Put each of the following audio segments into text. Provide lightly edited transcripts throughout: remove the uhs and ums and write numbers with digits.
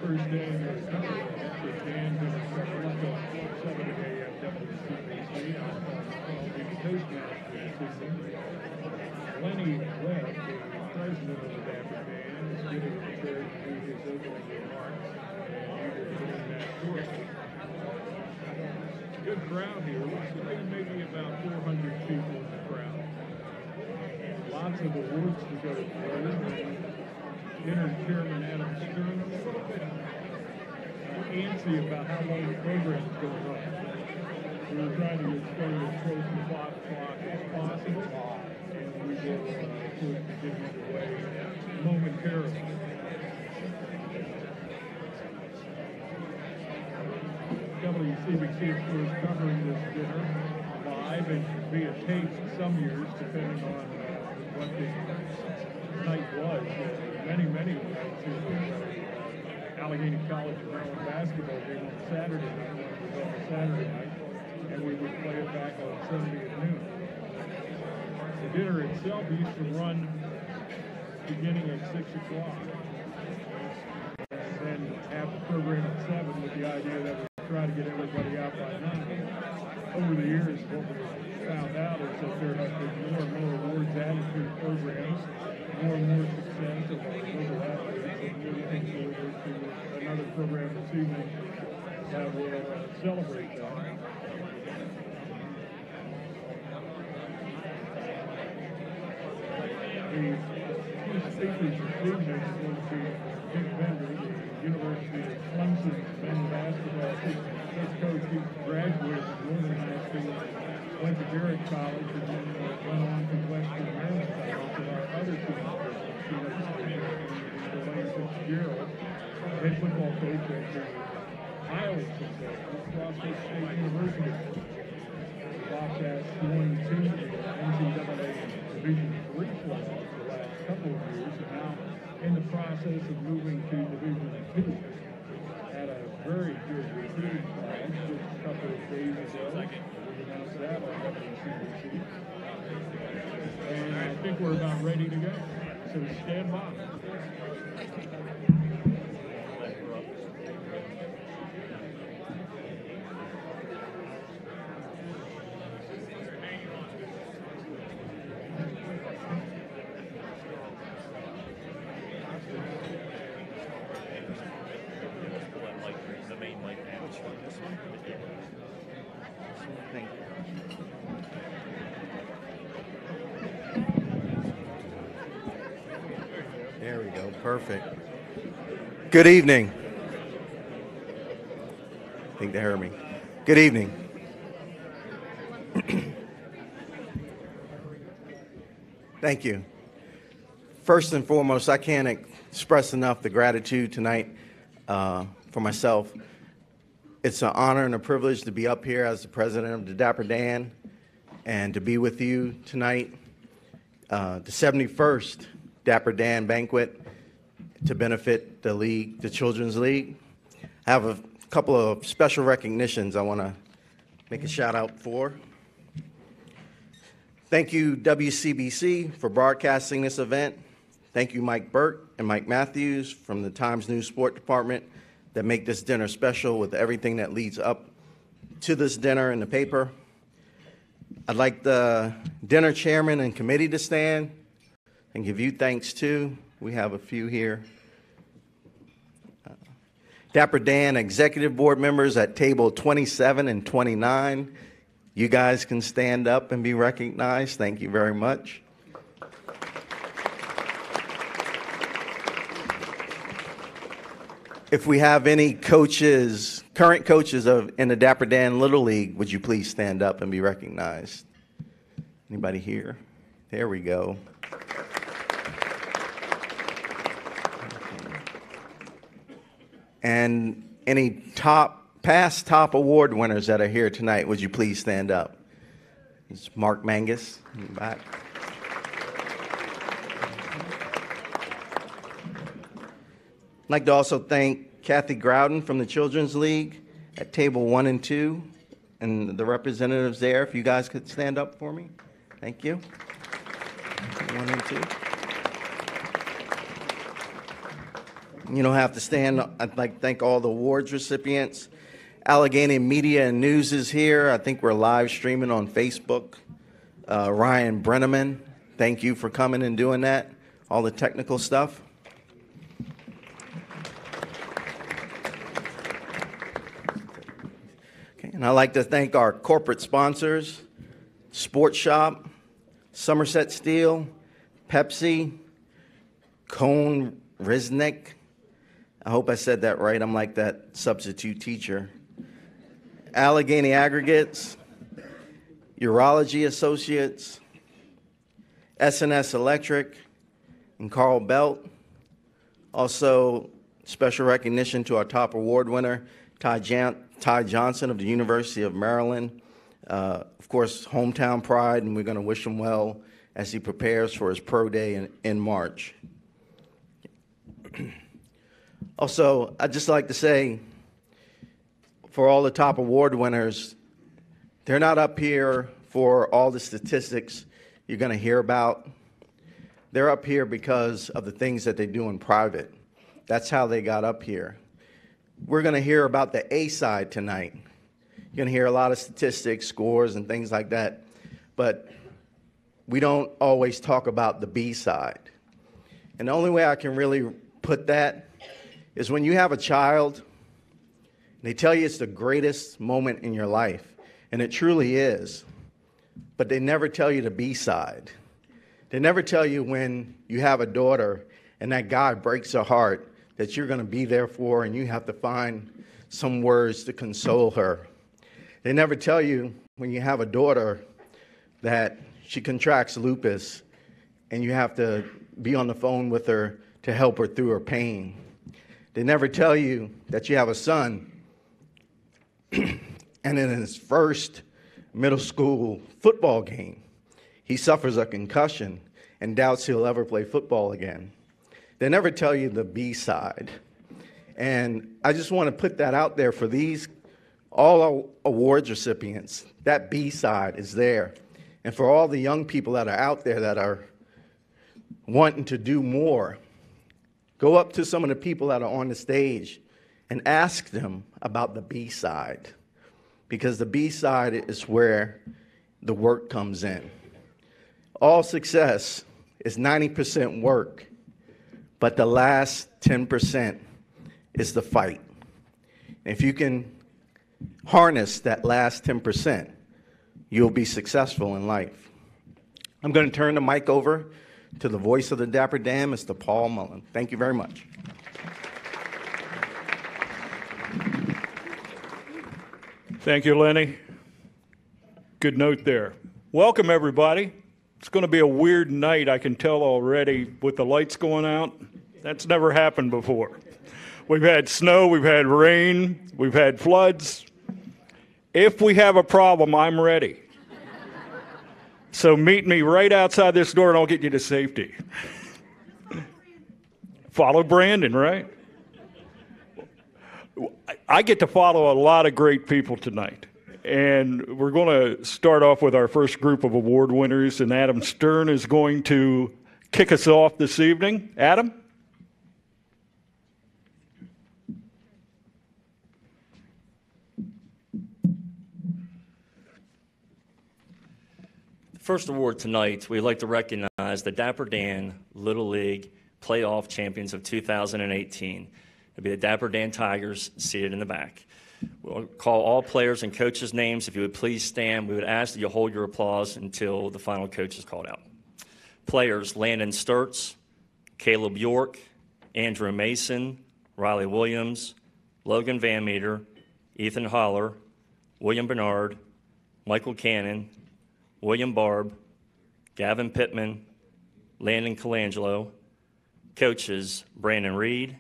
first day of the summer. So Dan's in Sacramento, 7 a.m. WCBC. I'll be the Toastmaster this evening. Lenny Webb, the president of the Dapper Dan, is getting prepared to do his opening remarks, and he will put in that short. Good crowd here. I think maybe about 400 people in the crowd. Lots of awards to go through. Dinner Chairman Adam Stern a little bit antsy about how long the program's going to run. We were trying to get started as close to 5 o'clock as possible, and we will get underway momentarily. WCBC, of course, covering this dinner live and via tape some years, depending on what the night was. Many nights. Allegany College of Maryland basketball game on Saturday night, when it was on a Saturday night, and we would play it back on Sunday at noon. The dinner itself used to run beginning at 6 o'clock, and then have the program at 7 with the idea that we would try to get everybody out by 9. Over the years, what we found out is that there have been more and more awards added to the programs, more and more success of our local athletes, and we're looking forward to another program this evening that will celebrate that. The key speakers this evening is going to be Dick Bender, the University of Clemson men's basketball head coach. He graduated from Northern High School, went to Garrett College, and then went on to Western Maryland College. And our other two Elaine Fitzgerald, head football coach at the Iowa Crossroads State University. Bobcats going to the NCAA Division III playoffs the last couple of years, and now in the process of moving to Division II. Had a very good recruiting class just a couple of days ago. We announced that on WCBC. And I think we're about ready to go. So stand by. There we go. Perfect. Good evening. I think they heard me. Good evening. Thank you. First and foremost, I can't express enough the gratitude tonight for myself. It's an honor and a privilege to be up here as the president of the Dapper Dan and to be with you tonight. The 71st Dapper Dan banquet to benefit the league, the Children's League. I have a couple of special recognitions I want to make a shout out for. Thank you, WCBC, for broadcasting this event. Thank you, Mike Burke and Mike Matthews from the Times News Sport Department that make this dinner special with everything that leads up to this dinner in the paper. I'd like the dinner chairman and committee to stand and give you thanks too. We have a few here. Dapper Dan executive board members at table 27 and 29. You guys can stand up and be recognized. Thank you very much. If we have any coaches, current coaches in the Dapper Dan Little League, would you please stand up and be recognized? Anybody here? There we go. And any past top award winners that are here tonight, would you please stand up? It's Mark Mangus in the back. I'd like to also thank Kathy Grouden from the Children's League at table 1 and 2, and the representatives there. If you guys could stand up for me. Thank you. 1 and 2. You don't have to stand. I'd like to thank all the awards recipients. Allegany Media and News is here. I think we're live streaming on Facebook. Ryan Brenneman, thank you for coming and doing that, all the technical stuff. Okay, and I'd like to thank our corporate sponsors, Sports Shop, Somerset Steel, Pepsi, Cone Riznik. I hope I said that right. I'm like that substitute teacher. Allegany Aggregates, Urology Associates, S&S Electric, and Carl Belt. Also, special recognition to our top award winner, Ty Johnson of the University of Maryland. Of course, hometown pride, and we're going to wish him well as he prepares for his pro day in March. Also, I'd just like to say, for all the top award winners, they're not up here for all the statistics you're going to hear about. They're up here because of the things that they do in private. That's how they got up here. We're going to hear about the A side tonight. You're going to hear a lot of statistics, scores, and things like that. But we don't always talk about the B side. And the only way I can really put that is when you have a child, they tell you it's the greatest moment in your life, and it truly is, but they never tell you the B side. They never tell you when you have a daughter and that guy breaks her heart that you're going to be there for and you have to find some words to console her. They never tell you when you have a daughter that she contracts lupus and you have to be on the phone with her to help her through her pain. They never tell you that you have a son and in his first middle school football game, he suffers a concussion and doubts he'll ever play football again. They never tell you the B side. And I just want to put that out there for all our awards recipients. That B side is there. And for all the young people that are out there that are wanting to do more, go up to some of the people that are on the stage and ask them about the B side, because the B side is where the work comes in. All success is 90% work, but the last 10% is the fight. If you can harness that last 10%, you'll be successful in life. I'm going to turn the mic over to the voice of the Dapper Dan, Mr. Paul Mullen. Thank you very much. Thank you, Lenny. Good note there. Welcome, everybody. It's going to be a weird night, I can tell already, with the lights going out. That's never happened before. We've had snow, we've had rain, we've had floods. If we have a problem, I'm ready. So meet me right outside this door and I'll get you to safety. Follow Brandon, right? I get to follow a lot of great people tonight. And we're going to start off with our first group of award winners, and Adam Stern is going to kick us off this evening. Adam? First award tonight, we'd like to recognize the Dapper Dan Little League Playoff Champions of 2018. It'll be the Dapper Dan Tigers seated in the back. We'll call all players and coaches' names. If you would please stand, we would ask that you hold your applause until the final coach is called out. Players: Landon Sturts, Caleb York, Andrew Mason, Riley Williams, Logan Van Meter, Ethan Holler, William Bernard, Michael Cannon, William Barb, Gavin Pittman, Landon Colangelo. Coaches: Brandon Reed,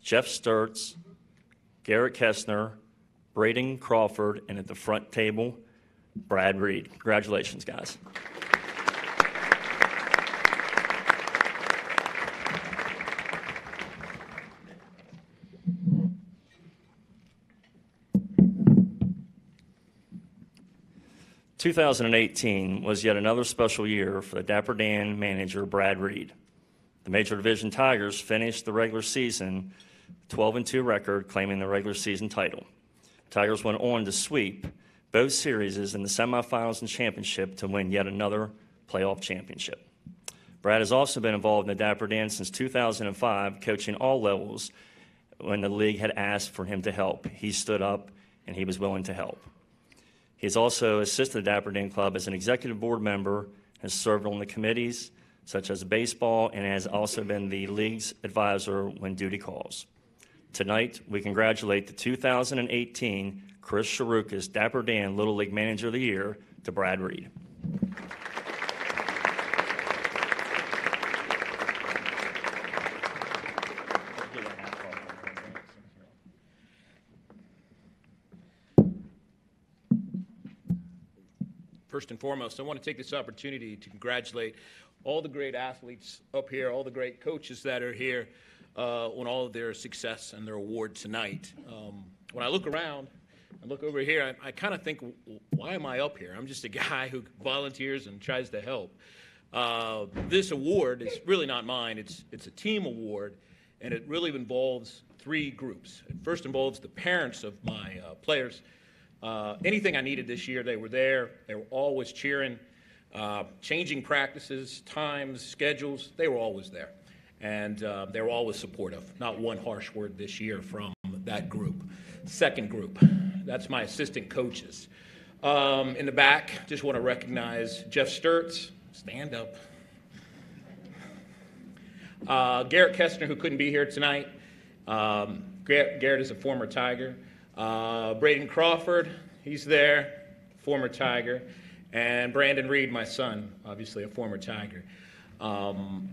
Jeff Sturts, Garrett Kessner, Braden Crawford, and at the front table, Brad Reed. Congratulations, guys. "2018 was yet another special year for the Dapper Dan manager, Brad Reed. The Major Division Tigers finished the regular season 12-2 record, claiming the regular season title. Tigers went on to sweep both series in the semifinals and championship to win yet another playoff championship. Brad has also been involved in the Dapper Dan since 2005, coaching all levels when the league had asked for him to help. He stood up and he was willing to help. He has also assisted the Dapper Dan Club as an executive board member, has served on the committees such as baseball, and has also been the league's advisor when duty calls. Tonight, we congratulate the 2018 Chris Sharukas Dapper Dan Little League Manager of the Year to Brad Reed. First and foremost, I want to take this opportunity to congratulate all the great athletes up here, all the great coaches that are here on all of their success and their award tonight. When I look around and look over here, I kind of think, why am I up here? I'm just a guy who volunteers and tries to help. This award is really not mine. It's a team award, and it really involves three groups. It first involves the parents of my players. Anything I needed this year, they were there. They were always cheering, changing practices, times, schedules. They were always there. And they were always supportive. Not one harsh word this year from that group. Second group, that's my assistant coaches. In the back, just want to recognize Jeff Sturtz. Stand up. Garrett Kestner, who couldn't be here tonight. Garrett is a former Tiger. Braden Crawford, he's there, former Tiger, and Brandon Reed, my son, obviously a former Tiger.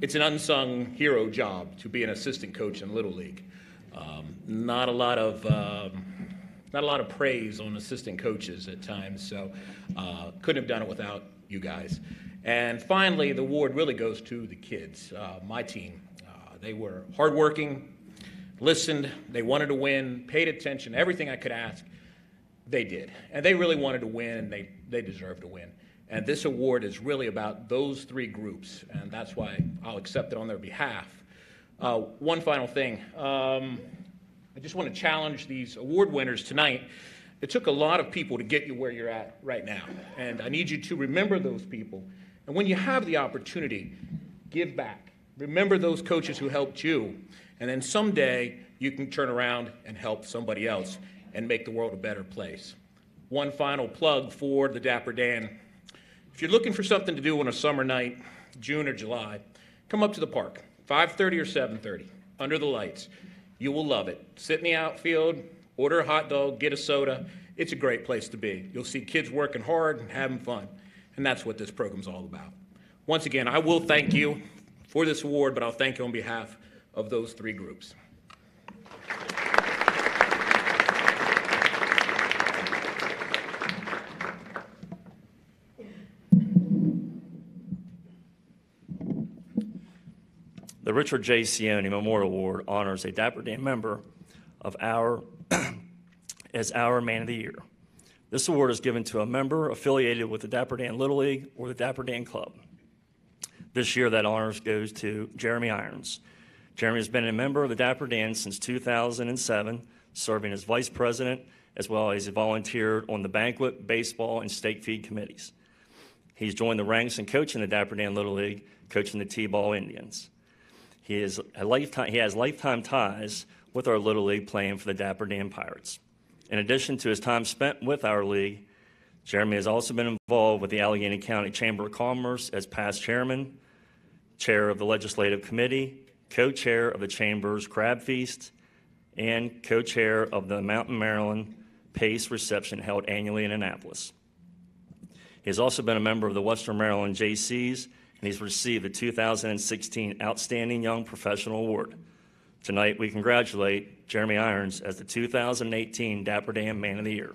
It's an unsung hero job to be an assistant coach in Little League. Not a lot of praise on assistant coaches at times, so couldn't have done it without you guys. And finally, the award really goes to the kids, my team. They were hardworking, listened, they wanted to win, paid attention, everything I could ask, they did. And they really wanted to win, and they deserved to win. And this award is really about those three groups, and that's why I'll accept it on their behalf. One final thing. I just want to challenge these award winners tonight. It took a lot of people to get you where you're at right now, and I need you to remember those people. And when you have the opportunity, give back. Remember those coaches who helped you. And then someday you can turn around and help somebody else and make the world a better place. One final plug for the Dapper Dan. If you're looking for something to do on a summer night, June or July, come up to the park, 5:30 or 7:30, under the lights. You will love it. Sit in the outfield, order a hot dog, get a soda. It's a great place to be. You'll see kids working hard and having fun, and that's what this program's all about. Once again, I will thank you for this award, but I'll thank you on behalf of those three groups. The Richard J. Sione Memorial Award honors a Dapper Dan member of as our Man of the Year. This award is given to a member affiliated with the Dapper Dan Little League or the Dapper Dan Club. This year, that honors goes to Jeremy Irons. Jeremy has been a member of the Dapper Dan since 2007, serving as vice president, as well as he volunteered on the banquet, baseball, and stake feed committees. He's joined the ranks and coaching the Dapper Dan Little League, coaching the T-ball Indians. He has lifetime ties with our Little League, playing for the Dapper Dan Pirates. In addition to his time spent with our league, Jeremy has also been involved with the Allegany County Chamber of Commerce as past chairman, chair of the Legislative Committee, co-chair of the Chamber's Crab Feast, and co-chair of the Mountain Maryland Pace Reception held annually in Annapolis. He has also been a member of the Western Maryland JCs, and he's received the 2016 Outstanding Young Professional Award. Tonight, we congratulate Jeremy Irons as the 2018 Dapper Dan Man of the Year.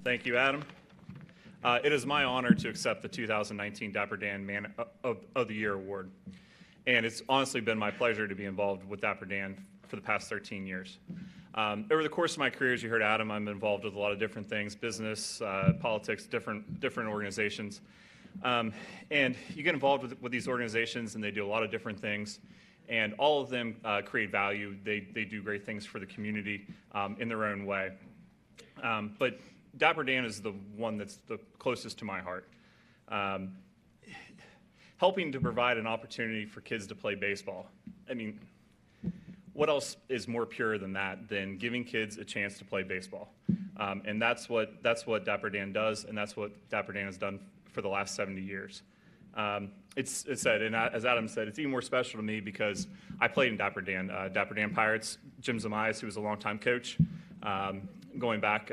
Thank you, Adam. It is my honor to accept the 2019 Dapper Dan Man of the Year Award. And it's honestly been my pleasure to be involved with Dapper Dan for the past 13 years. Over the course of my career, as you heard Adam, I'm involved with a lot of different things, business, politics, different organizations. And you get involved with these organizations, and they do a lot of different things. And all of them create value. They do great things for the community in their own way. But Dapper Dan is the one that's the closest to my heart. Helping to provide an opportunity for kids to play baseball. I mean, what else is more pure than that, than giving kids a chance to play baseball? And that's what Dapper Dan does, and that's what Dapper Dan has done for the last 70 years. It's said, and as Adam said, it's even more special to me because I played in Dapper Dan Pirates. Jim Zamias, who was a longtime coach, going back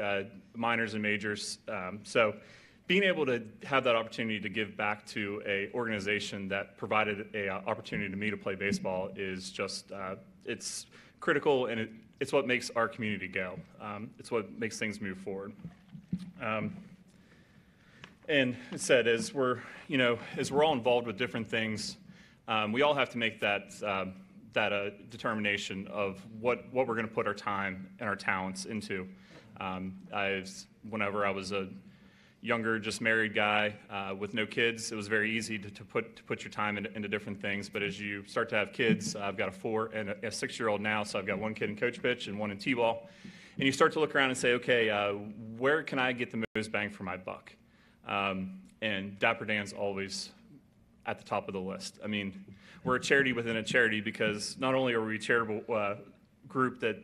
minors and majors. So being able to have that opportunity to give back to an organization that provided an opportunity to me to play baseball is just, it's critical, and it's what makes our community go. It's what makes things move forward. And it said, as we're all involved with different things, we all have to make that determination of what we're going to put our time and our talents into. Whenever I was a younger, just married guy with no kids, it was very easy to put your time into different things. But as you start to have kids, I've got a 4 and a 6-year-old now, so I've got one kid in coach pitch and one in t-ball. And you start to look around and say, okay, where can I get the most bang for my buck? And Dapper Dan's always at the top of the list. I mean, we're a charity within a charity because not only are we a charitable group that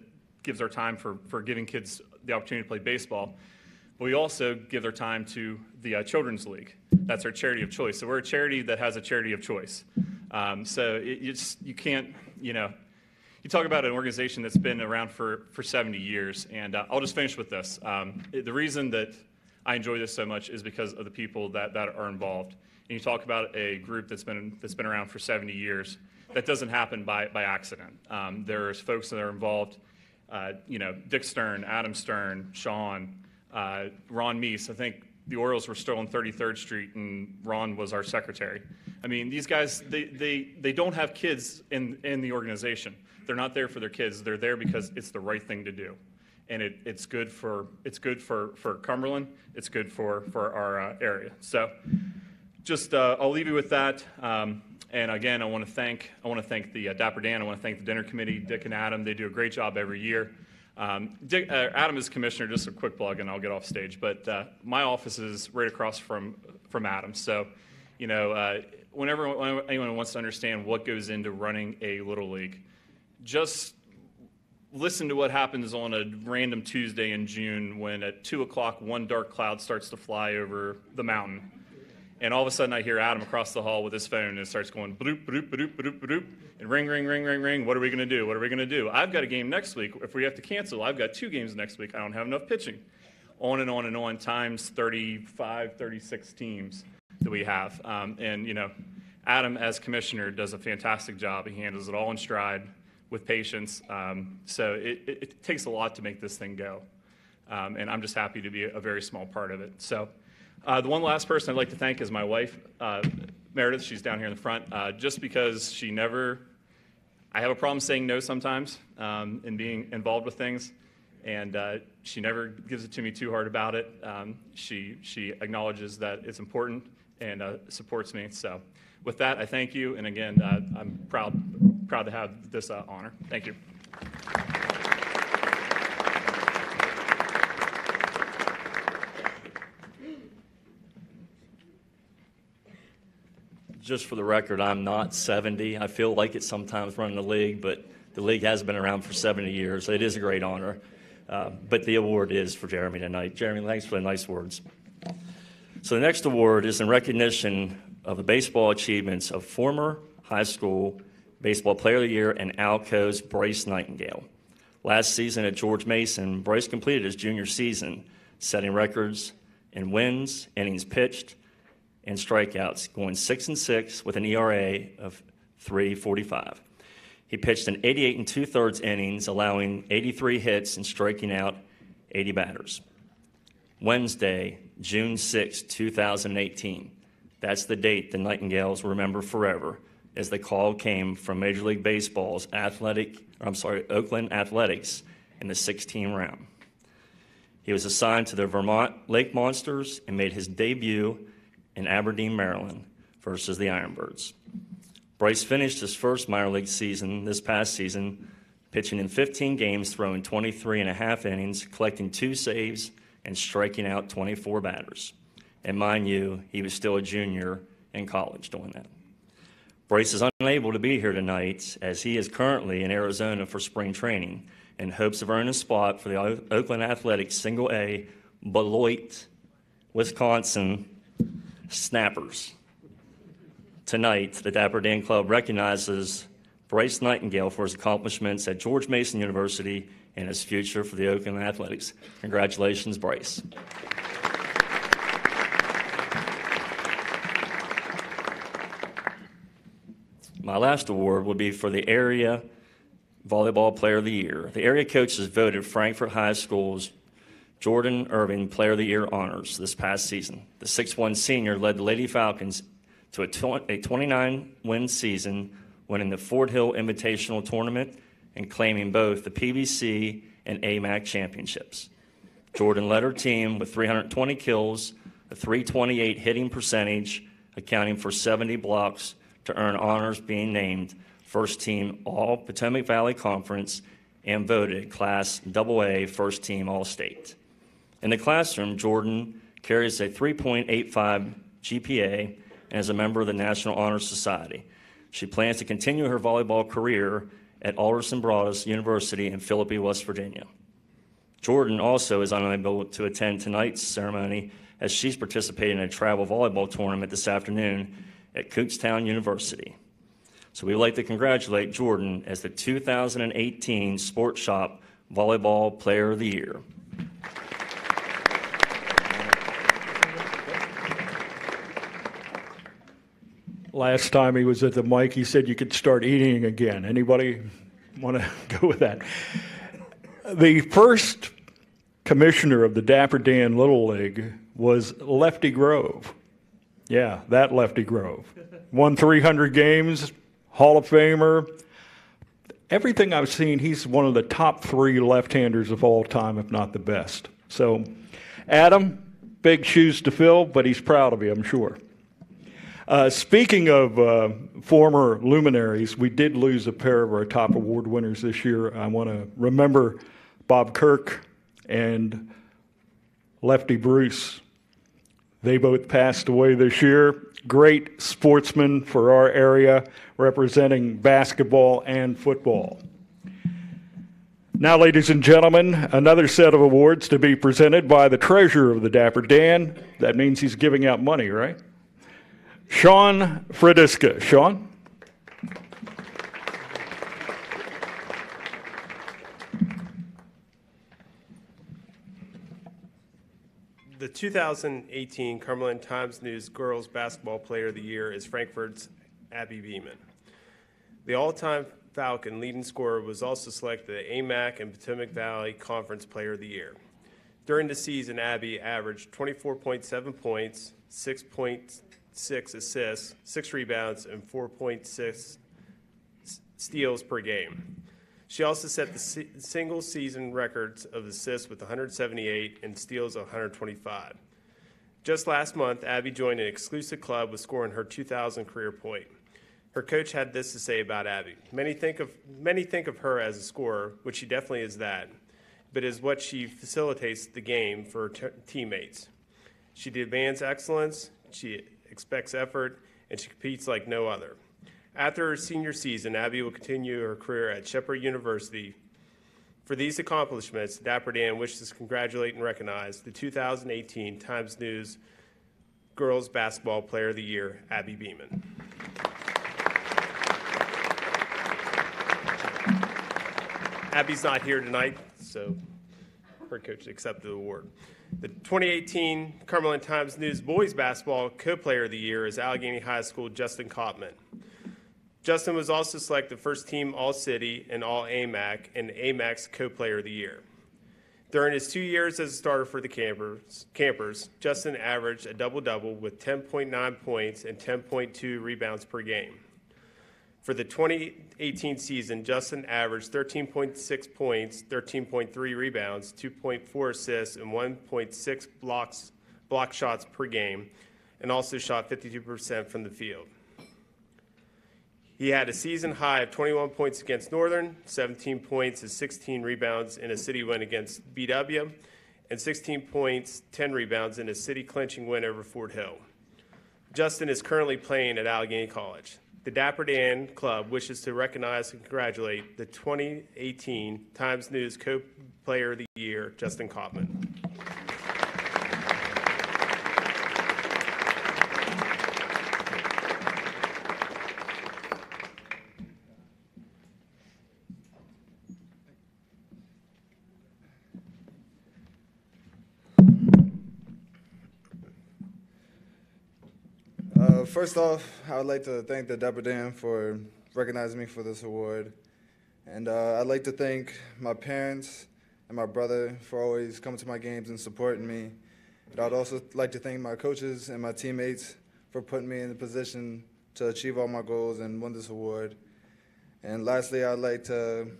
gives our time for giving kids the opportunity to play baseball, but we also give their time to the Children's League. That's our charity of choice. So we're a charity that has a charity of choice. So you can't, you talk about an organization that's been around for 70 years, and I'll just finish with this. The reason that I enjoy this so much is because of the people that are involved. And you talk about a group that's been around for 70 years. That doesn't happen by accident. There's folks that are involved, Dick Stern, Adam Stern, Sean, Ron Meese. I think the Orioles were still on 33rd Street, and Ron was our secretary. I mean, these guys, they don't have kids in the organization. They're not there for their kids. They're there because it's the right thing to do. And it's good for Cumberland. It's good for our area. So, just I'll leave you with that. And again, I want to thank the Dapper Dan. I want to thank the dinner committee, Dick and Adam. They do a great job every year. Adam is commissioner. Just a quick plug, and I'll get off stage. But my office is right across from Adam. So, whenever anyone wants to understand what goes into running a little league, just listen to what happens on a random Tuesday in June when at 2 o'clock one dark cloud starts to fly over the mountain. And all of a sudden I hear Adam across the hall with his phone, and it starts going bloop, bloop, bloop, bloop, bloop, and ring, ring, ring, ring, ring. What are we going to do? What are we going to do? I've got a game next week. If we have to cancel, I've got 2 games next week. I don't have enough pitching. On and on and on, times 35, 36 teams that we have. Adam, as commissioner, does a fantastic job. He handles it all in stride with patience. So it takes a lot to make this thing go. And I'm just happy to be a very small part of it. So the one last person I'd like to thank is my wife, Meredith. She's down here in the front. Just because I have a problem saying no sometimes and being involved with things. And she never gives it to me too hard about it. She acknowledges that it's important and supports me. So with that, I thank you. And again, I'm proud to have this honor. Thank you. Just for the record, I'm not 70. I feel like it sometimes running the league, but the league has been around for 70 years. It is a great honor. But the award is for Jeremy tonight. Jeremy, thanks for the nice words. So the next award is in recognition of the baseball achievements of former high school Baseball Player of the Year and Alco's Bryce Nightingale. Last season at George Mason, Bryce completed his junior season, setting records in wins, innings pitched, and strikeouts, going 6-6 with an ERA of 3.45. He pitched in 88 2/3 innings, allowing 83 hits and striking out 80 batters. Wednesday, June 6, 2018. That's the date the Nightingales remember forever, as the call came from Major League Baseball's Oakland Athletics in the 16 round. He was assigned to the Vermont Lake Monsters and made his debut in Aberdeen, Maryland versus the Ironbirds. Bryce finished his first minor league season this past season, pitching in 15 games, throwing 23.5 innings, collecting 2 saves, and striking out 24 batters. And mind you, he was still a junior in college doing that. Bryce is unable to be here tonight as he is currently in Arizona for spring training in hopes of earning a spot for the Oakland Athletics Single-A Beloit, Wisconsin Snappers. Tonight, the Dapper Dan Club recognizes Bryce Nightingale for his accomplishments at George Mason University and his future for the Oakland Athletics. Congratulations, Bryce. My last award will be for the Area Volleyball Player of the Year. The area coaches voted Frankfort High School's Jordan Irving Player of the Year honors this past season. The 6'1" senior led the Lady Falcons to a 29-win season, winning the Fort Hill Invitational Tournament and claiming both the PBC and AMAC championships. Jordan led her team with 320 kills, a .328 hitting percentage, accounting for 70 blocks to earn honors being named First Team All-Potomac Valley Conference and voted Class AA First Team All-State. In the classroom, Jordan carries a 3.85 GPA and is a member of the National Honor Society. She plans to continue her volleyball career at Alderson Broaddus University in Philippi, West Virginia. Jordan also is unable to attend tonight's ceremony as she's participating in a travel volleyball tournament this afternoon at Kutztown University. So we would like to congratulate Jordan as the 2018 Sports Shop Volleyball Player of the Year. Last time he was at the mic, he said you could start eating again. Anybody want to go with that? The first commissioner of the Dapper Dan Little League was Lefty Grove. Yeah, that Lefty Grove. Won 300 games, Hall of Famer. Everything I've seen, he's one of the top 3 left-handers of all time, if not the best. So, Adam, big shoes to fill, but he's proud of you, I'm sure. Speaking of former luminaries, we did lose a pair of our top award winners this year. I want to remember Bob Kirk and Lefty Bruce. They both passed away this year. Great sportsmen for our area, representing basketball and football. Now, ladies and gentlemen, another set of awards to be presented by the treasurer of the Dapper Dan. That means he's giving out money, right? Sean Frediska. Sean? The 2018 Cumberland Times-News Girls Basketball Player of the Year is Frankfort's Abby Beeman. The all-time Falcon leading scorer was also selected the AMAC and Potomac Valley Conference Player of the Year. During the season, Abby averaged 24.7 points, 6.6 assists, 6 rebounds, and 4.6 steals per game. She also set the single-season records of assists with 178 and steals of 125. Just last month, Abby joined an exclusive club with scoring her 2,000 career point. Her coach had this to say about Abby. Many think of her as a scorer, which she definitely is that, but is what she facilitates the game for her teammates. She demands excellence, she expects effort, and she competes like no other. After her senior season, Abby will continue her career at Shepherd University. For these accomplishments, Dapper Dan wishes to congratulate and recognize the 2018 Times-News Girls Basketball Player of the Year, Abby Beeman. Abby's not here tonight, so her coach accepted the award. The 2018 Cumberland Times-News Boys Basketball Co-Player of the Year is Allegany High School Justin Kopman. Justin was also selected First Team All-City and All-AMAC and AMAC's Co-Player of the Year. During his 2 years as a starter for the Campers, Justin averaged a double-double with 10.9 points and 10.2 rebounds per game. For the 2018 season, Justin averaged 13.6 points, 13.3 rebounds, 2.4 assists, and 1.6 block shots per game, and also shot 52% from the field. He had a season high of 21 points against Northern, 17 points and 16 rebounds in a city win against BW, and 16 points, 10 rebounds in a city clinching win over Fort Hill. Justin is currently playing at Allegany College. The Dapper Dan Club wishes to recognize and congratulate the 2018 Times News Co-Player of the Year, Justin Kaufman. First off, I would like to thank the Dapper Dan for recognizing me for this award. And I'd like to thank my parents and my brother for always coming to my games and supporting me. And I'd also like to thank my coaches and my teammates for putting me in the position to achieve all my goals and win this award. And lastly, I'd like to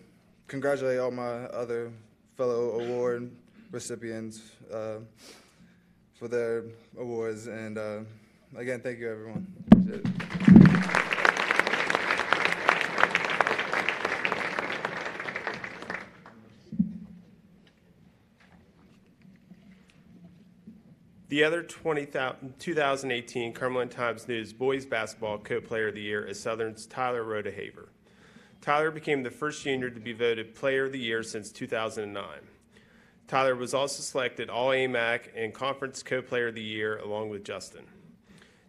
congratulate all my other fellow award recipients for their awards. And again, thank you, everyone. Appreciate it. The other 2018 Cumberland Times News Boys Basketball Co-Player of the Year is Southern's Tyler Rodehaver. Tyler became the first junior to be voted Player of the Year since 2009. Tyler was also selected All-AMAC and Conference Co-Player of the Year along with Justin.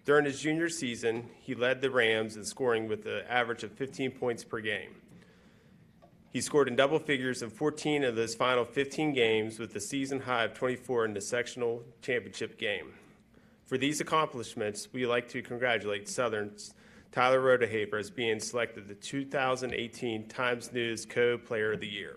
During his junior season, he led the Rams in scoring with an average of 15 points per game. He scored in double figures in 14 of his final 15 games with a season high of 24 in the sectional championship game. For these accomplishments, we like to congratulate Southern's Tyler Rodehaver as being selected the 2018 Times News Co-Player of the Year.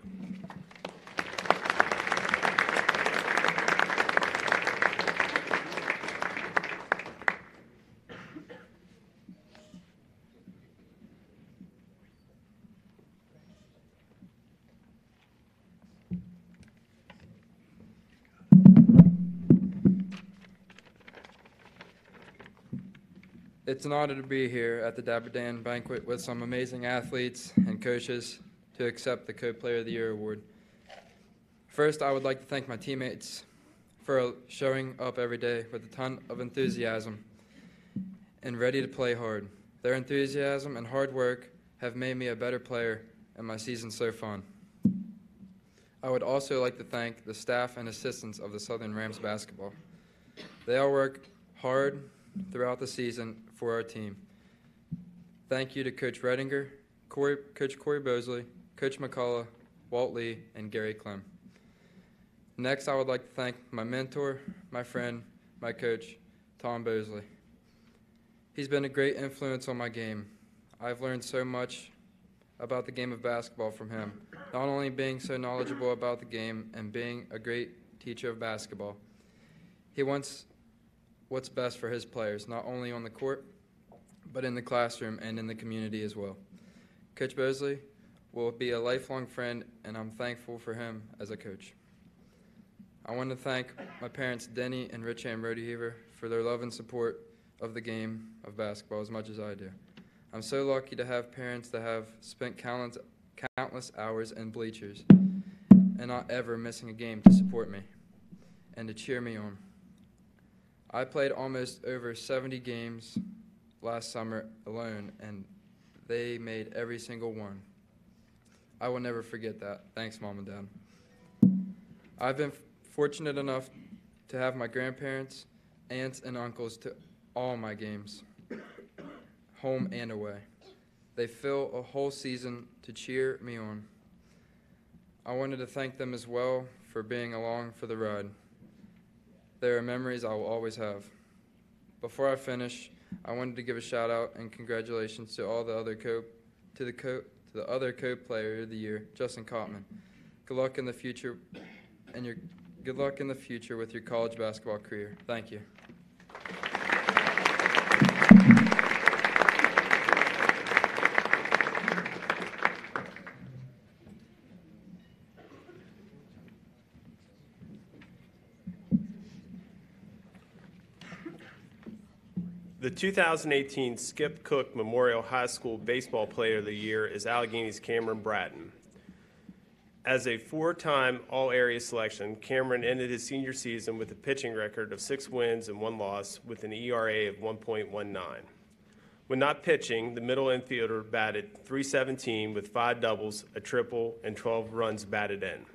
It's an honor to be here at the Dapper Dan banquet with some amazing athletes and coaches to accept the Co-Player of the Year award. First, I would like to thank my teammates for showing up every day with a ton of enthusiasm and ready to play hard. Their enthusiasm and hard work have made me a better player and my season so fun. I would also like to thank the staff and assistants of the Southern Rams basketball. They all work hard throughout the season for our team. Thank you to Coach Redinger, Coach Corey Bosley, Coach McCullough, Walt Lee, and Gary Clem. Next, I would like to thank my mentor, my friend, my coach, Tom Bosley. He's been a great influence on my game. I've learned so much about the game of basketball from him, not only being so knowledgeable about the game and being a great teacher of basketball. He wants what's best for his players, not only on the court, but in the classroom and in the community as well. Coach Bosley will be a lifelong friend, and I'm thankful for him as a coach. I want to thank my parents, Denny and Rich Ann Rodehaver, for their love and support of the game of basketball as much as I do. I'm so lucky to have parents that have spent countless hours in bleachers and not ever missing a game to support me and to cheer me on. I played almost over 70 games last summer alone, and they made every single one. I will never forget that. Thanks, Mom and Dad. I've been fortunate enough to have my grandparents, aunts, and uncles to all my games, home and away. They fill a whole season to cheer me on. I wanted to thank them as well for being along for the ride. There are memories I will always have. Before I finish, I wanted to give a shout out and congratulations to all the other co-player of the year, Justin Kaufman. Good luck in the future, good luck in the future with your college basketball career. Thank you. The 2018 Skip Cook Memorial High School Baseball Player of the Year is Allegany's Cameron Bratton. As a four-time All-Area selection, Cameron ended his senior season with a pitching record of 6 wins and 1 loss with an ERA of 1.19. When not pitching, the middle infielder batted .317 with 5 doubles, a triple, and 12 runs batted in.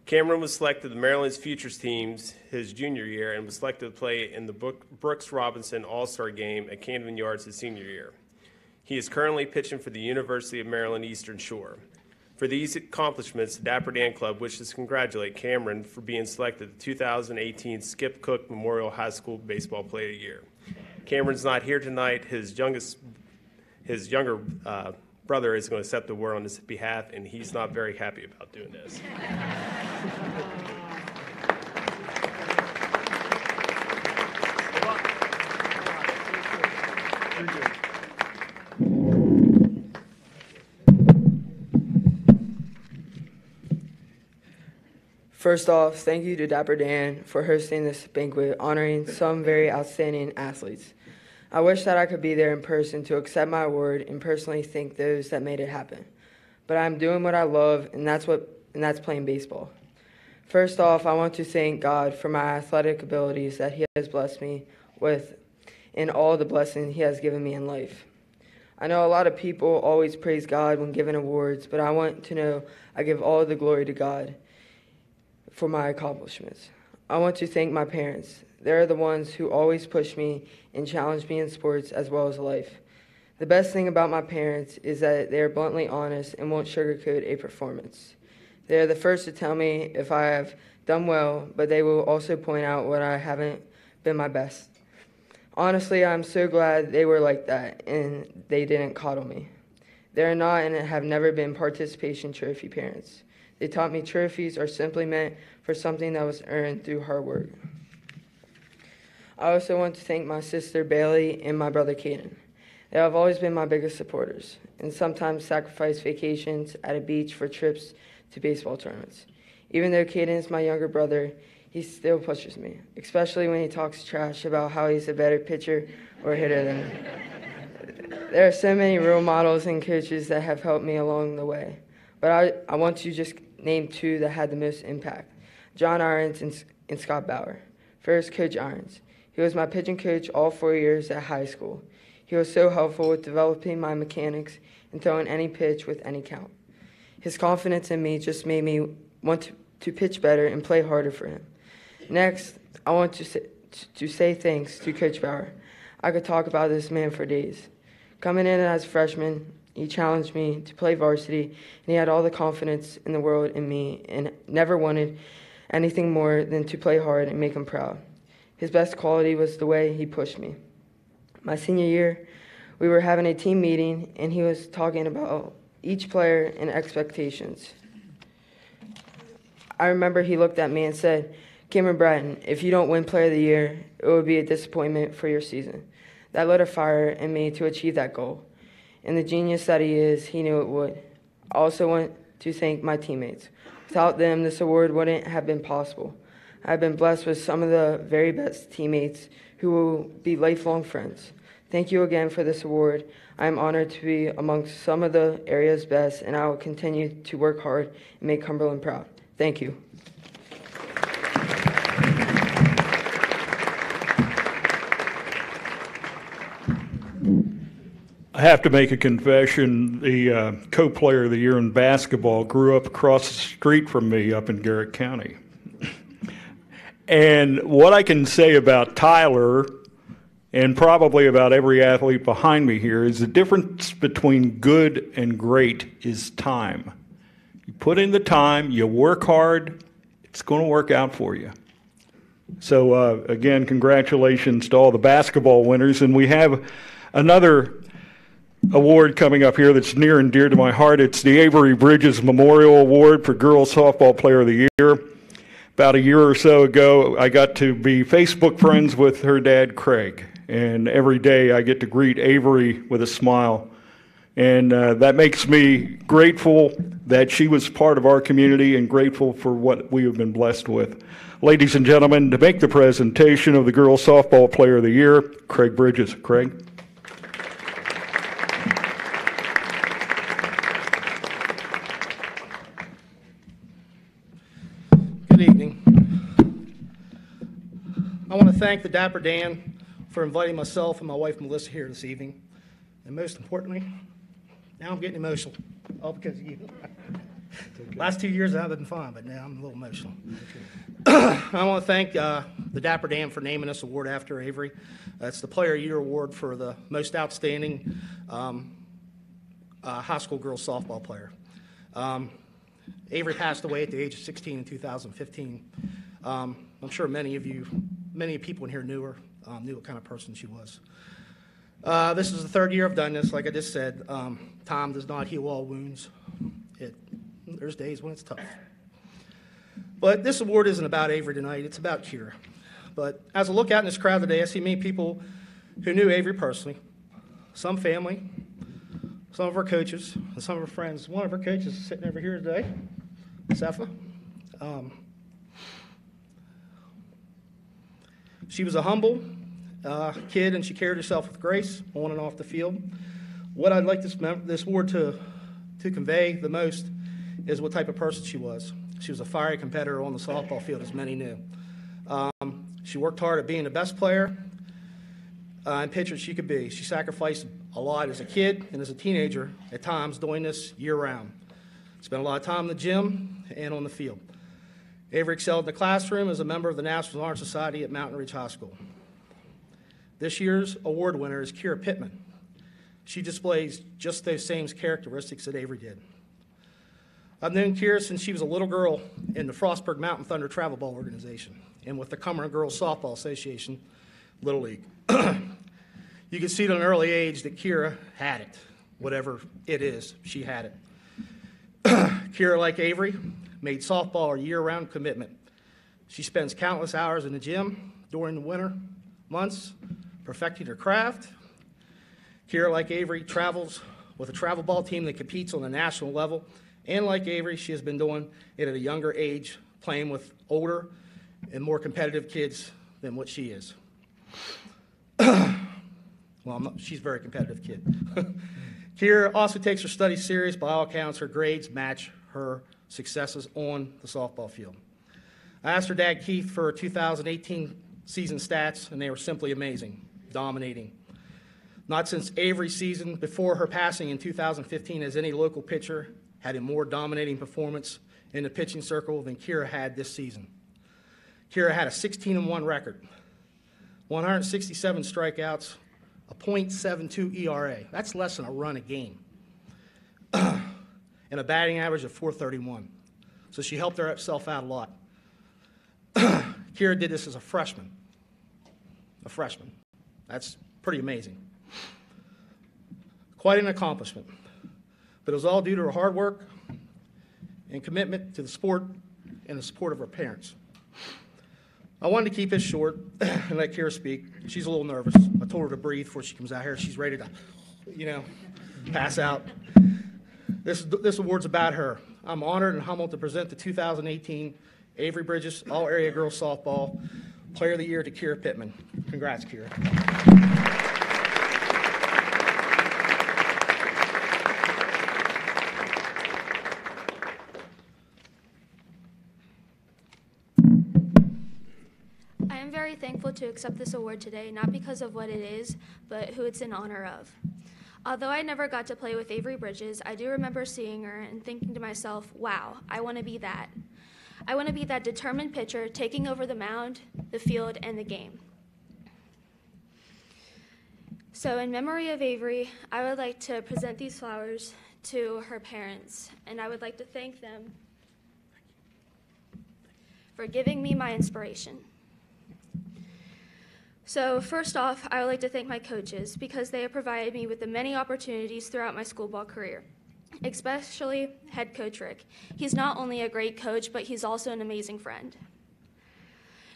Cameron was selected to the Maryland's Futures teams his junior year and was selected to play in the Brooks Robinson All-Star Game at Camden Yards his senior year. He is currently pitching for the University of Maryland Eastern Shore. For these accomplishments, the Dapper Dan Club wishes to congratulate Cameron for being selected the 2018 Skip Cook Memorial High School Baseball Player of the Year. Cameron's not here tonight. His younger brother is going to accept the award on his behalf, and he's not very happy about doing this. First off, thank you to Dapper Dan for hosting this banquet honoring some very outstanding athletes. I wish that I could be there in person to accept my award and personally thank those that made it happen. But I'm doing what I love, and that's playing baseball. First off, I want to thank God for my athletic abilities that He has blessed me with and all the blessings He has given me in life. I know a lot of people always praise God when given awards, but I want to know I give all the glory to God for my accomplishments. I want to thank my parents. They're the ones who always push me and challenge me in sports as well as life. The best thing about my parents is that they are bluntly honest and won't sugarcoat a performance. They are the first to tell me if I have done well, but they will also point out when I haven't been my best. Honestly, I'm so glad they were like that and they didn't coddle me. They are not and have never been participation trophy parents. They taught me trophies are simply meant for something that was earned through hard work. I also want to thank my sister Bailey and my brother Caden. They have always been my biggest supporters and sometimes sacrifice vacations at a beach for trips to baseball tournaments. Even though Caden is my younger brother, he still pushes me, especially when he talks trash about how he's a better pitcher or hitter than me. There are so many role models and coaches that have helped me along the way, but I want to just name 2 that had the most impact: John Irons and Scott Bauer. First, Coach Irons. He was my pitching coach all 4 years at high school. He was so helpful with developing my mechanics and throwing any pitch with any count. His confidence in me just made me want to pitch better and play harder for him. Next, I want to say thanks to Coach Bauer. I could talk about this man for days. Coming in as a freshman, he challenged me to play varsity, and he had all the confidence in the world in me and never wanted anything more than to play hard and make him proud. His best quality was the way he pushed me. My senior year, we were having a team meeting, and he was talking about each player and expectations. I remember he looked at me and said, "Cameron Bratton, if you don't win Player of the Year, it would be a disappointment for your season." That lit a fire in me to achieve that goal. And the genius that he is, he knew it would. I also want to thank my teammates. Without them, this award wouldn't have been possible. I've been blessed with some of the very best teammates who will be lifelong friends. Thank you again for this award. I am honored to be amongst some of the area's best, and I will continue to work hard and make Cumberland proud. Thank you. I have to make a confession. The co-player of the year in basketball grew up across the street from me up in Garrett County. And what I can say about Tyler, and probably about every athlete behind me here, is the difference between good and great is time. You put in the time, you work hard, it's going to work out for you. So again, congratulations to all the basketball winners. And we have another award coming up here that's near and dear to my heart. It's the Avery Bridges Memorial Award for Girls Softball Player of the Year. About a year or so ago, I got to be Facebook friends with her dad, Craig. And every day I get to greet Avery with a smile. And that makes me grateful that she was part of our community and grateful for what we have been blessed with. Ladies and gentlemen, to make the presentation of the Girls Softball Player of the Year, Craig Bridges. Craig. Good evening. I want to thank the Dapper Dan for inviting myself and my wife Melissa here this evening. And most importantly, now I'm getting emotional, all because of you. Last 2 years I've been fine, but now I'm a little emotional. I want to thank the Dapper Dan for naming this award after Avery. It's the Player of the Year award for the most outstanding high school girls softball player. Avery passed away at the age of 16 in 2015. I'm sure many people in here knew her, knew what kind of person she was. This is the third year I've done this. Like I just said, time does not heal all wounds. There's days when it's tough. But this award isn't about Avery tonight. It's about Kira. But as I look out in this crowd today, I see many people who knew Avery personally, some family, some of our coaches, and some of our friends. One of our coaches is sitting over here today, Sepha. She was a humble kid, and she carried herself with grace on and off the field. What I'd like this award to convey the most is what type of person she was. She was a fiery competitor on the softball field, as many knew. She worked hard at being the best player and pitcher she could be. She sacrificed a lot as a kid and as a teenager at times doing this year-round. Spent a lot of time in the gym and on the field. Avery excelled in the classroom as a member of the National Honor Society at Mountain Ridge High School. This year's award winner is Kira Pittman. She displays just those same characteristics that Avery did. I've known Kira since she was a little girl in the Frostburg Mountain Thunder Travel Ball Organization and with the Cumberland Girls Softball Association Little League. You can see at an early age that Kira had it. Whatever it is, she had it. Kira, like Avery, made softball a year-round commitment. She spends countless hours in the gym during the winter months perfecting her craft. Kira, like Avery, travels with a travel ball team that competes on the national level. And like Avery, she has been doing it at a younger age, playing with older and more competitive kids than what she is. Well, she's a very competitive kid. Kira also takes her studies serious. By all accounts, her grades match her successes on the softball field. I asked her dad, Keith, for her 2018 season stats, and they were simply amazing, dominating. Not since Avery's season before her passing in 2015 has any local pitcher had a more dominating performance in the pitching circle than Kira had this season. Kira had a 16-1 record, 167 strikeouts, a .72 ERA. That's less than a run a game. And a batting average of .431. So she helped herself out a lot. Kira did this as a freshman. A freshman. That's pretty amazing. Quite an accomplishment. But it was all due to her hard work and commitment to the sport and the support of her parents. I wanted to keep this short and let Kira speak. She's a little nervous. I told her to breathe before she comes out here. She's ready to, pass out. This award's about her. I'm honored and humbled to present the 2018 Avery Bridges All-Area Girls Softball Player of the Year to Kira Pittman. Congrats, Kira. I am very thankful to accept this award today, not because of what it is, but who it's in honor of. Although I never got to play with Avery Bridges, I do remember seeing her and thinking to myself, wow, I want to be that. I want to be that determined pitcher taking over the mound, the field, and the game. So in memory of Avery, I would like to present these flowers to her parents, and I would like to thank them for giving me my inspiration. So first off, I would like to thank my coaches because they have provided me with the many opportunities throughout my school ball career, especially head coach Rick. He's not only a great coach, but he's also an amazing friend.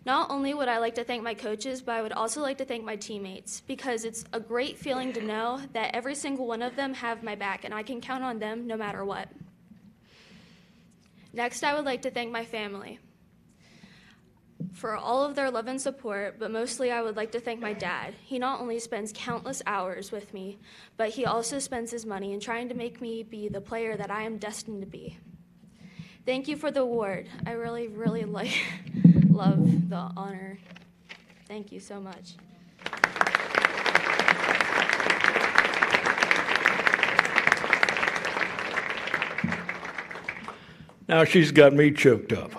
Not only would I like to thank my coaches, but I would also like to thank my teammates because it's a great feeling to know that every single one of them have my back and I can count on them no matter what. Next, I would like to thank my family. for all of their love and support, but mostly I would like to thank my dad. He not only spends countless hours with me, but he also spends his money in trying to make me be the player that I am destined to be. Thank you for the award. I really, really love the honor. Thank you so much. Now she's got me choked up.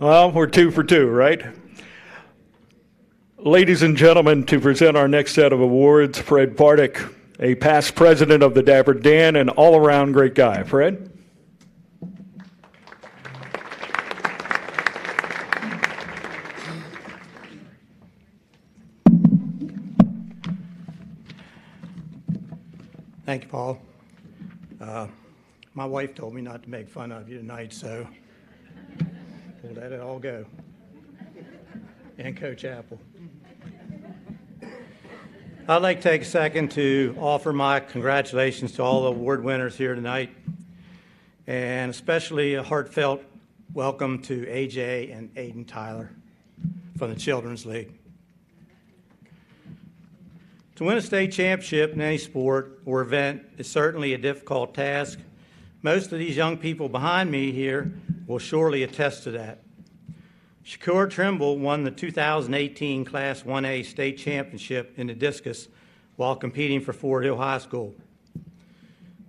Well, we're 2 for 2, right? Ladies and gentlemen, to present our next set of awards, Fred Pardick, a past president of the Dapper Dan and all-around great guy. Fred? Thank you, Paul. My wife told me not to make fun of you tonight, so we'll let it all go. And Coach Apple. I'd like to take a second to offer my congratulations to all the award winners here tonight, and especially a heartfelt welcome to AJ and Aiden Tyler from the Children's League. To win a state championship in any sport or event is certainly a difficult task. Most of these young people behind me here will surely attest to that. Shakur Trimble won the 2018 Class 1A state championship in the discus while competing for Fort Hill High School.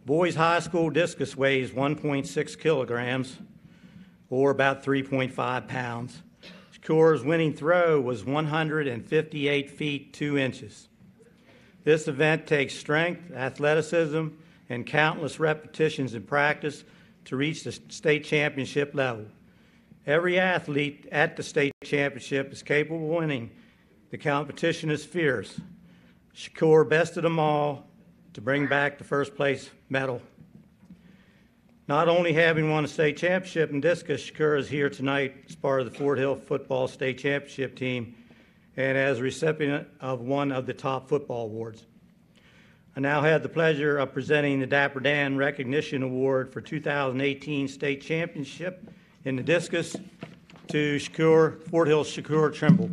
Boys high school discus weighs 1.6 kilograms, or about 3.5 pounds. Shakur's winning throw was 158 feet 2 inches. This event takes strength, athleticism, and countless repetitions in practice to reach the state championship level. Every athlete at the state championship is capable of winning. The competition is fierce. Shakur bested them all to bring back the first place medal. Not only having won a state championship in discus, Shakur is here tonight as part of the Fort Hill football state championship team and as a recipient of one of the top football awards. I now have the pleasure of presenting the Dapper Dan Recognition Award for 2018 State Championship in the discus to Fort Hill's Shakur Trimble.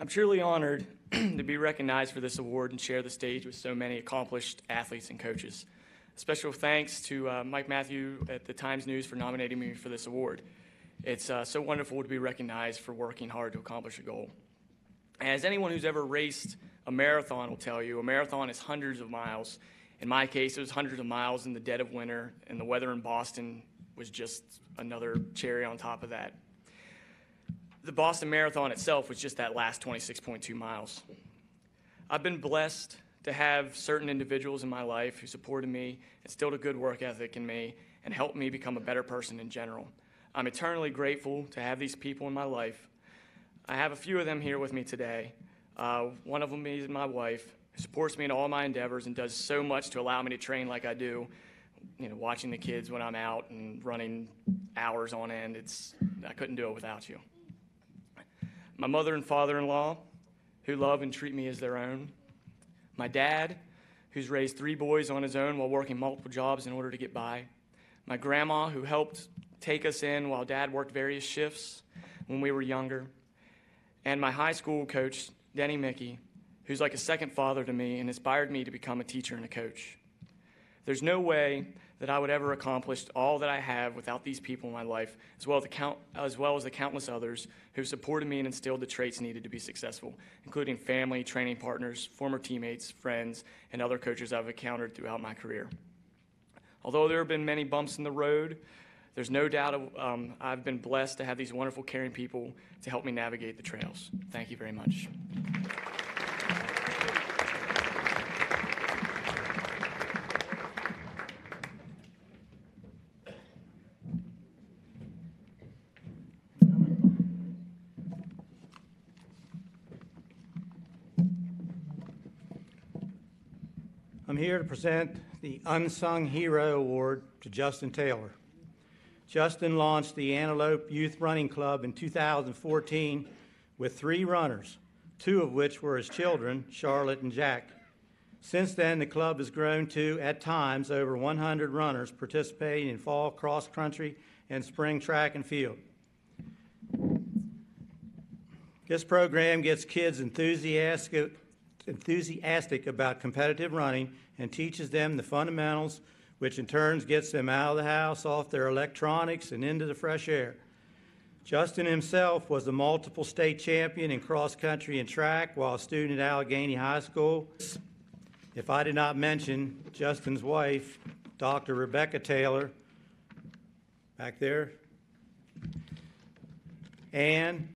I'm truly honored to be recognized for this award and share the stage with so many accomplished athletes and coaches. Special thanks to Mike Matthew at the Times News for nominating me for this award. It's so wonderful to be recognized for working hard to accomplish a goal. As anyone who's ever raced a marathon will tell you, a marathon is hundreds of miles. In my case, it was hundreds of miles in the dead of winter, and the weather in Boston was just another cherry on top of that. The Boston Marathon itself was just that last 26.2 miles. I've been blessed to have certain individuals in my life who supported me, instilled a good work ethic in me, and helped me become a better person in general. I'm eternally grateful to have these people in my life. I have a few of them here with me today. One of them is my wife, who supports me in all my endeavors and does so much to allow me to train like I do. You know, watching the kids when I'm out and running hours on end, I couldn't do it without you. My mother and father-in-law, who love and treat me as their own. My dad, who's raised 3 boys on his own while working multiple jobs in order to get by. My grandma, who helped take us in while Dad worked various shifts when we were younger. And my high school coach, Denny Mickey, who's like a second father to me and inspired me to become a teacher and a coach. There's no way that I would ever accomplish all that I have without these people in my life, as well as the countless others who supported me and instilled the traits needed to be successful, including family, training partners, former teammates, friends, and other coaches I've encountered throughout my career. Although there have been many bumps in the road, there's no doubt I've been blessed to have these wonderful, caring people to help me navigate the trails. Thank you very much. I'm here to present the Unsung Hero Award to Justin Taylor. Justin launched the Antelope Youth Running Club in 2014 with 3 runners, 2 of which were his children, Charlotte and Jack. Since then, the club has grown to, at times, over 100 runners participating in fall cross-country and spring track and field. This program gets kids enthusiastic about competitive running and teaches them the fundamentals, which in turn gets them out of the house, off their electronics, and into the fresh air. Justin himself was a multiple state champion in cross country and track while a student at Allegany High School. If I did not mention Justin's wife, Dr. Rebecca Taylor, back there, and